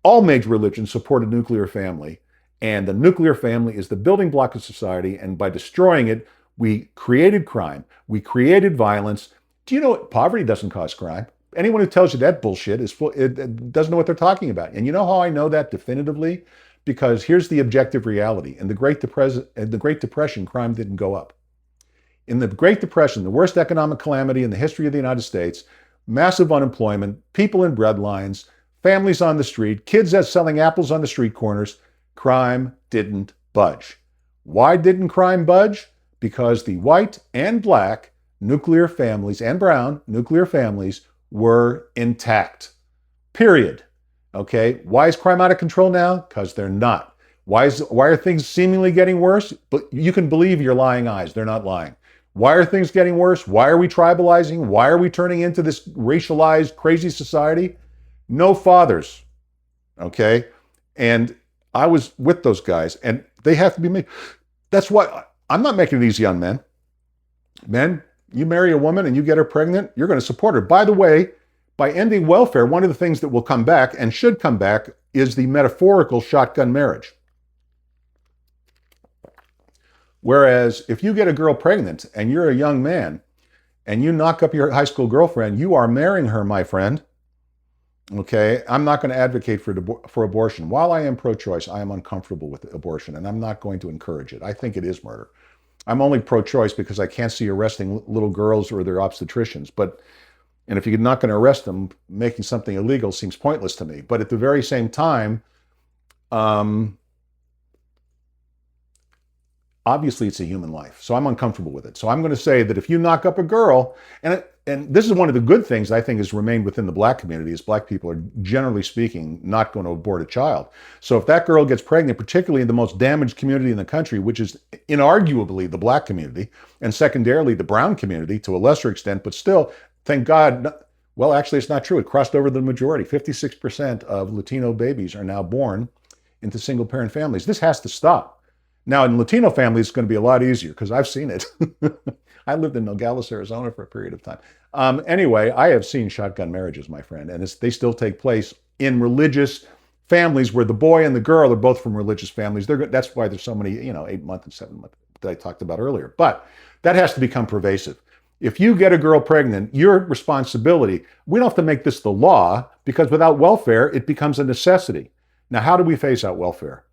all major religions support a nuclear family. And the nuclear family is the building block of society. And by destroying it, we created crime. We created violence. Do you know poverty doesn't cause crime? Anyone who tells you that bullshit it doesn't know what they're talking about. And you know how I know that definitively? Because here's the objective reality. In the Great Depression, crime didn't go up. In the Great Depression, the worst economic calamity in the history of the United States, massive unemployment, people in breadlines, families on the street, kids selling apples on the street corners, crime didn't budge. Why didn't crime budge? Because the white and black nuclear families and brown nuclear families were intact. Period. Okay? Why is crime out of control now? Because they're not. Why are things seemingly getting worse? But you can believe your lying eyes. They're not lying. Why are things getting worse? Why are we tribalizing? Why are we turning into this racialized, crazy society? No fathers. Okay? And I was with those guys, and they have to be made. That's why I'm not making it easy on men. Men, you marry a woman and you get her pregnant, you're going to support her. By the way, by ending welfare, one of the things that will come back and should come back is the metaphorical shotgun marriage. Whereas if you get a girl pregnant and you're a young man and you knock up your high school girlfriend, you are marrying her, my friend. Okay, I'm not going to advocate for abortion. While I am pro-choice, I am uncomfortable with abortion, and I'm not going to encourage it. I think it is murder. I'm only pro-choice because I can't see arresting little girls or their obstetricians. And if you're not going to arrest them, making something illegal seems pointless to me. But at the very same time, obviously it's a human life. So I'm uncomfortable with it. So I'm going to say that if you knock up a girl, and this is one of the good things I think has remained within the black community, is black people are, generally speaking, not going to abort a child. So if that girl gets pregnant, particularly in the most damaged community in the country, which is inarguably the black community, and secondarily the brown community to a lesser extent, but still, thank God, well, actually it's not true. It crossed over the majority. 56% of Latino babies are now born into single parent families. This has to stop. Now, in Latino families, it's going to be a lot easier because I've seen it. I lived in Nogales, Arizona for a period of time. Anyway, I have seen shotgun marriages, my friend, and they still take place in religious families where the boy and the girl are both from religious families. That's why there's so many, 8-month and 7-month that I talked about earlier. But that has to become pervasive. If you get a girl pregnant, your responsibility, we don't have to make this the law, because without welfare, it becomes a necessity. Now, how do we phase out welfare?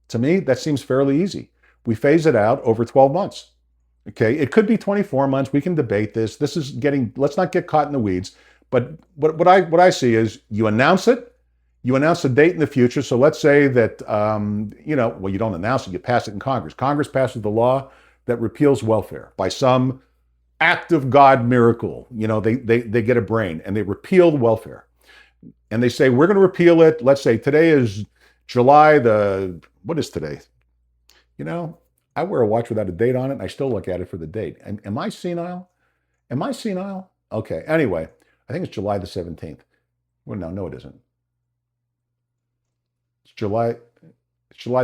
To me, that seems fairly easy. We phase it out over 12 months. Okay, it could be 24 months. We can debate this. Let's not get caught in the weeds. But what I see is you announce it, you announce a date in the future. So let's say that, you don't announce it, you pass it in Congress. Congress passes the law that repeals welfare by some act of God miracle. They get a brain and they repeal welfare. And they say, we're going to repeal it. Let's say today is July what is today? I wear a watch without a date on it, and I still look at it for the date. Am I senile? Am I senile? Okay. Anyway, I think it's July the 17th. Well, no, it isn't. It's July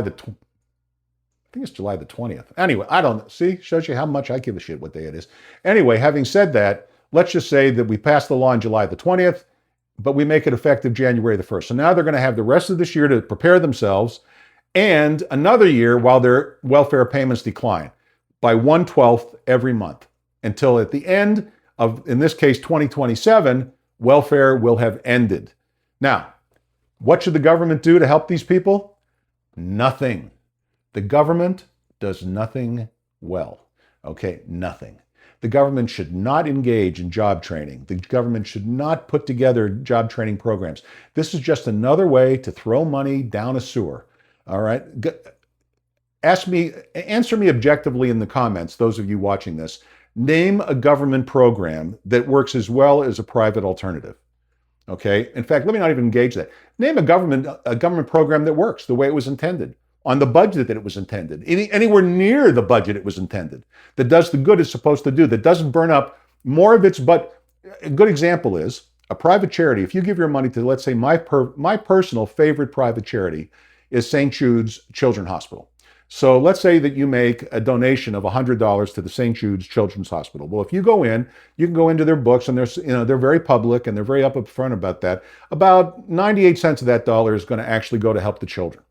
the I think it's July the 20th. Anyway, I don't know. See, shows you how much I give a shit what day it is. Anyway, having said that, let's just say that we passed the law on July the 20th, but we make it effective January the 1st. So now they're going to have the rest of this year to prepare themselves, and another year while their welfare payments decline by 1/12 every month, until at the end of, in this case, 2027, welfare will have ended. Now, what should the government do to help these people? Nothing. The government does nothing well. Okay, nothing. The government should not engage in job training. The government should not put together job training programs. This is just another way to throw money down a sewer. All right. Answer me objectively in the comments, those of you watching this. Name a government program that works as well as a private alternative. Okay. In fact, let me not even engage that. Name a government program that works the way it was intended, on the budget that it was intended, anywhere near the budget it was intended, that does the good it's supposed to do, that doesn't burn up more of its. But a good example is, A private charity, if you give your money to, let's say, my personal favorite private charity is St. Jude's Children's Hospital. So let's say that you make a donation of $100 to the St. Jude's Children's Hospital. Well, if you go in, you can go into their books, and they're very public and they're very up front about that. About 98 cents of that dollar is going to actually go to help the children.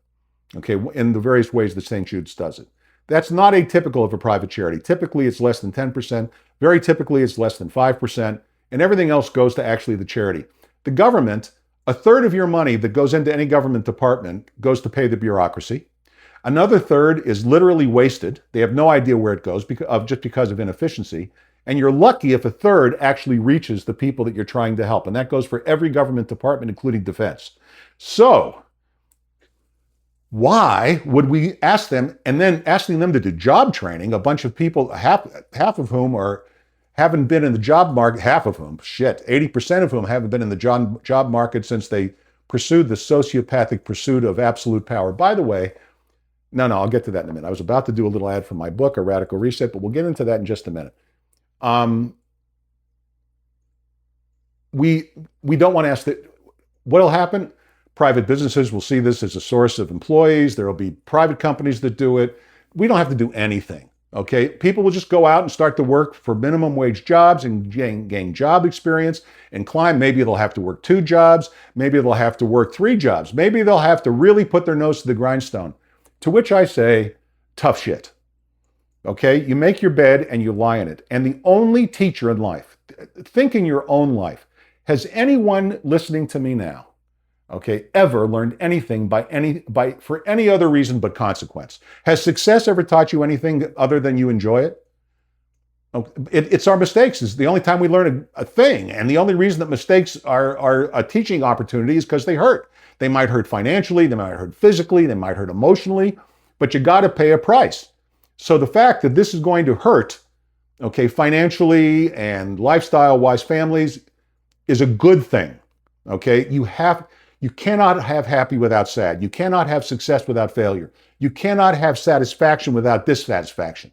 Okay, in the various ways that St. Jude's does it. That's not atypical of a private charity. Typically, it's less than 10%. Very typically, it's less than 5%. And everything else goes to actually the charity. The government, a third of your money that goes into any government department goes to pay the bureaucracy. Another third is literally wasted. They have no idea where it goes just because of inefficiency. And you're lucky if a third actually reaches the people that you're trying to help. And that goes for every government department, including defense. So why would we ask them, and then asking them to do job training, a bunch of people, half of whom haven't been in the job market, 80% of whom haven't been in the job market since they pursued the sociopathic pursuit of absolute power. By the way, no, I'll get to that in a minute. I was about to do a little ad for my book, A Radical Reset, but we'll get into that in just a minute. We don't want to ask that. What'll happen? Private businesses will see this as a source of employees. There will be private companies that do it. We don't have to do anything. Okay, people will just go out and start to work for minimum wage jobs and gain job experience and climb. Maybe they'll have to work 2 jobs. Maybe they'll have to work 3 jobs. Maybe they'll have to really put their nose to the grindstone. To which I say, tough shit. Okay, you make your bed and you lie in it. And the only teacher in life, think in your own life, has anyone listening to me now, okay, ever learned anything for any other reason but consequence? Has success ever taught you anything other than you enjoy it? It's our mistakes. It's the only time we learn a thing. And the only reason that mistakes are a teaching opportunity is because they hurt. They might hurt financially, they might hurt physically, they might hurt emotionally, but you got to pay a price. So the fact that this is going to hurt, okay, financially and lifestyle-wise families is a good thing. Okay, you cannot have happy without sad. You cannot have success without failure. You cannot have satisfaction without dissatisfaction.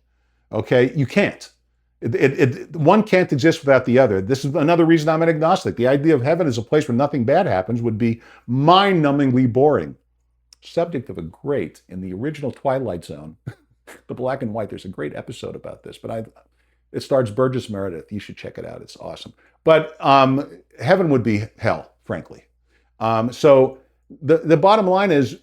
Okay, you can't. One can't exist without the other. This is another reason I'm an agnostic. The idea of heaven as a place where nothing bad happens would be mind-numbingly boring. Subject of in the original Twilight Zone, the black and white, there's a great episode about this, but it stars Burgess Meredith. You should check it out. It's awesome. But heaven would be hell, frankly. So the bottom line is,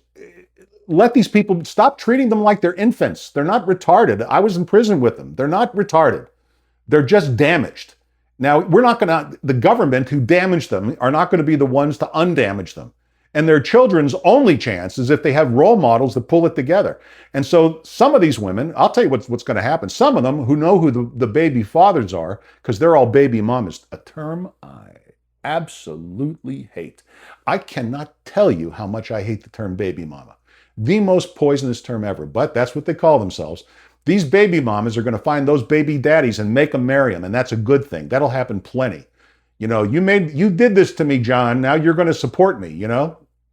let these people, stop treating them like they're infants. They're not retarded. I was in prison with them. They're not retarded. They're just damaged. Now, the government who damaged them are not going to be the ones to undamage them. And their children's only chance is if they have role models that pull it together. And so some of these women, I'll tell you what's going to happen. Some of them who know who the baby fathers are, because they're all baby mamas, a term I absolutely hate. I cannot tell you how much I hate the term baby mama. The most poisonous term ever, but that's what they call themselves. These baby mamas are going to find those baby daddies and make them marry them, and that's a good thing. That'll happen plenty. You did this to me, John. Now you're going to support me,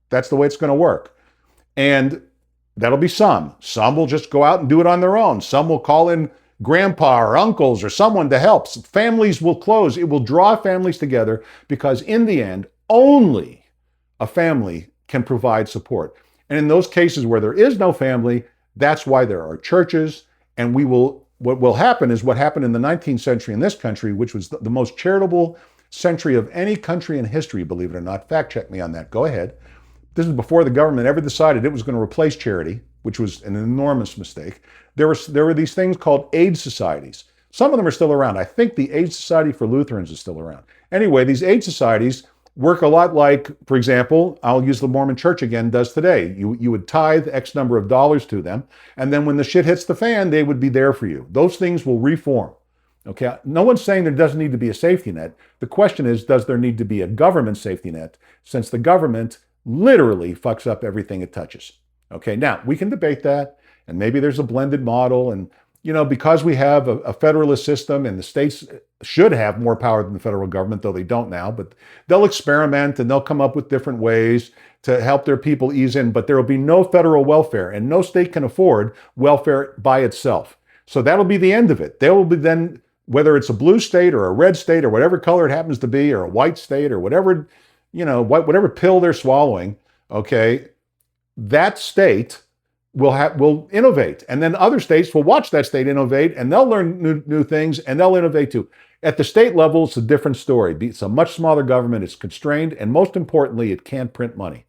That's the way it's going to work. And that'll be some. Some will just go out and do it on their own. Some will call in grandpa or uncles or someone to help. Families will close. It will draw families together because in the end, only a family can provide support. And in those cases where there is no family, that's why there are churches. And what will happen is what happened in the 19th century in this country, which was the most charitable century of any country in history, believe it or not. Fact check me on that. Go ahead. This is before the government ever decided it was going to replace charity, which was an enormous mistake. There were these things called aid societies. Some of them are still around. I think the Aid Society for Lutherans is still around. Anyway, these aid societies work a lot like, for example, I'll use the Mormon Church again, does today. You would tithe X number of dollars to them, and then when the shit hits the fan, they would be there for you. Those things will reform. Okay, no one's saying there doesn't need to be a safety net. The question is, does there need to be a government safety net, since the government literally fucks up everything it touches? Okay, now we can debate that, and maybe there's a blended model, and because we have a federalist system and the states should have more power than the federal government, though they don't now, but they'll experiment and they'll come up with different ways to help their people ease in, but there will be no federal welfare, and no state can afford welfare by itself. So that'll be the end of it. There will be then whether it's a blue state or a red state or whatever color it happens to be, or a white state or whatever, whatever pill they're swallowing, okay, that state will innovate. And then other states will watch that state innovate, and they'll learn new things, and they'll innovate too. At the state level, it's a different story. It's a much smaller government, it's constrained, and most importantly, it can't print money.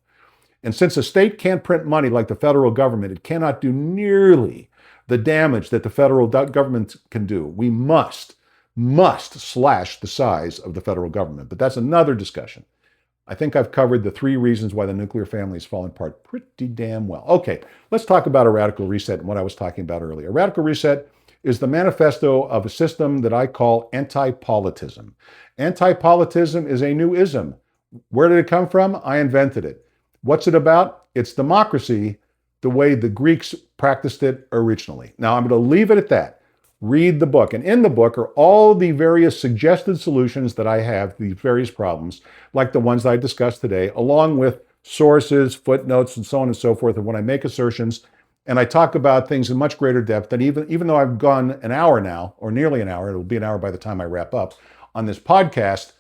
And since a state can't print money like the federal government, it cannot do nearly the damage that the federal government can do. We must slash the size of the federal government. But that's another discussion. I think I've covered the 3 reasons why the nuclear family is falling apart pretty damn well. Okay, let's talk about a radical reset and what I was talking about earlier. A radical reset is the manifesto of a system that I call anti-politism. Anti-politism is a new ism. Where did it come from? I invented it. What's it about? It's democracy, the way the Greeks practiced it originally. Now, I'm going to leave it at that. Read the book. And in the book are all the various suggested solutions that I have to these various problems, like the ones that I discussed today, along with sources, footnotes, and so on and so forth. And when I make assertions, and I talk about things in much greater depth than even though I've gone an hour now, or nearly an hour, it'll be an hour by the time I wrap up on this podcast,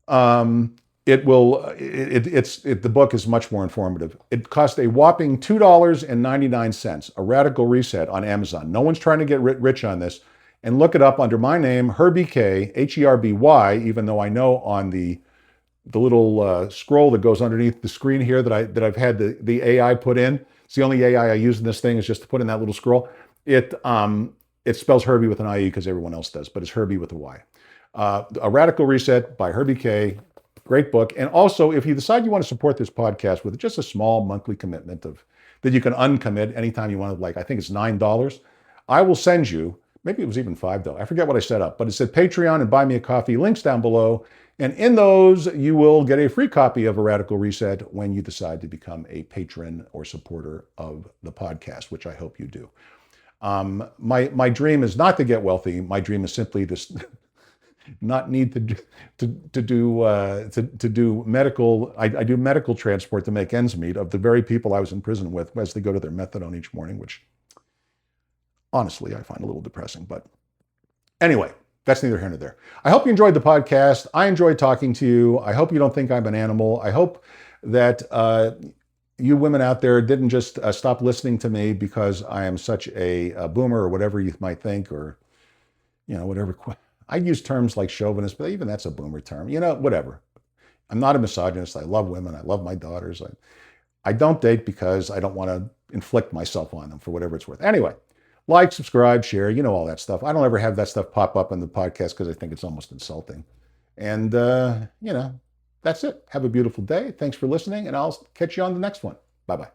the book is much more informative. It cost a whopping $2.99, A Radical Reset on Amazon. No one's trying to get rich on this. And look it up under my name, Herbie K, Herby, even though I know on the little scroll that goes underneath the screen here that I've had the AI put in. It's the only AI I use in this thing is just to put in that little scroll. It spells Herbie with an IE because everyone else does, but it's Herbie with a Y. A Radical Reset by Herbie K. Great book. And also, if you decide you want to support this podcast with just a small monthly commitment that you can uncommit anytime you want to, like, I think it's $9, I will send you, maybe it was even $5. I forget what I set up, but it said Patreon and Buy Me a Coffee, links down below. And in those, you will get a free copy of A Radical Reset when you decide to become a patron or supporter of the podcast, which I hope you do. My dream is not to get wealthy. My dream is simply to not need to do medical. I do medical transport to make ends meet of the very people I was in prison with as they go to their methadone each morning, which honestly I find a little depressing. But anyway, that's neither here nor there. I hope you enjoyed the podcast. I enjoyed talking to you. I hope you don't think I'm an animal. I hope that you women out there didn't just stop listening to me because I am such a boomer or whatever you might think, or whatever. I use terms like chauvinist, but even that's a boomer term. Whatever. I'm not a misogynist. I love women. I love my daughters. I don't date because I don't want to inflict myself on them for whatever it's worth. Anyway, like, subscribe, share, all that stuff. I don't ever have that stuff pop up in the podcast because I think it's almost insulting. And, that's it. Have a beautiful day. Thanks for listening, and I'll catch you on the next one. Bye-bye.